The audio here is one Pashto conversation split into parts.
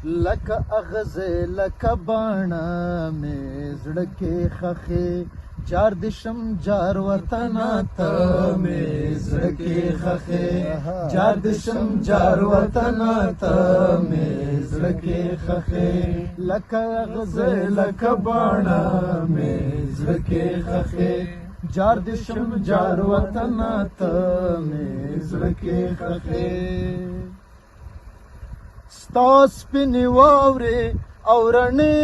لکه اغزه لکه باڼه مې زړه کې خښې جار دې شم جار وطنه ته مې زړه کې خښې جار دې شم جار وطنه ته مې زړه کې خښې لکه اغزه لکه باڼه مې زړه کې خښې جار دې شم جار وطنه ته مې زړه کې خښې ستا سپینې واورې او رڼې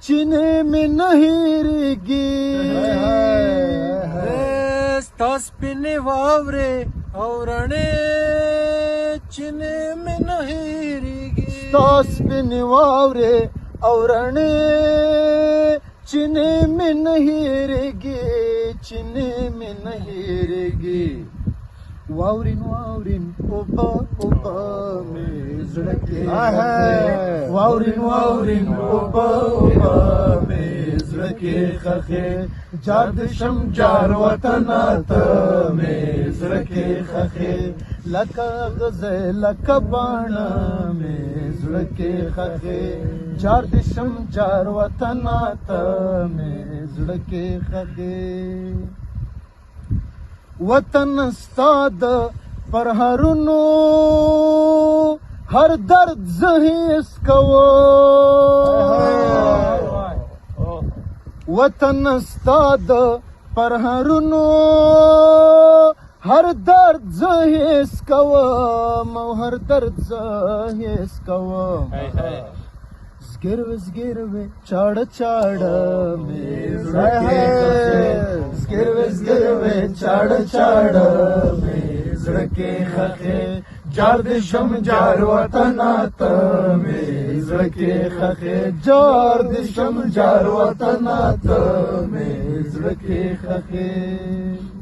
چینې مې نه هېرېږي ستا سپینې واورې او رڼې چینې مې نه هېرېږي ستا سپینې واورې او رڼې چینې مې نه هېرېږي چینې مې نه هېرېږي واورین واورین اوبه اوبه مې زړه کې واورین واورین اوبه اوبه مې زړه کې خښې جار دې شم جار وطنه ته مې زړه کې خښې لکه اغزه لکه باڼه مې زړه کې خښې جار دې شم جار وطنه ته مې زړه کې خښې وطن ستا د پرهرونو هر درد زه حس کوم وطن ستا د پرهرونو هر درد زه حس کوم او هر درد زه حس کوم زګروي چاړه چاړه مې زړه کې خښې زګروي چاړه چاړه مې زړه کې خښې جار دې شم جار وطنه ته مې زړه کې خښې جار دې شم جار وطنه ته مې زړه کې خښې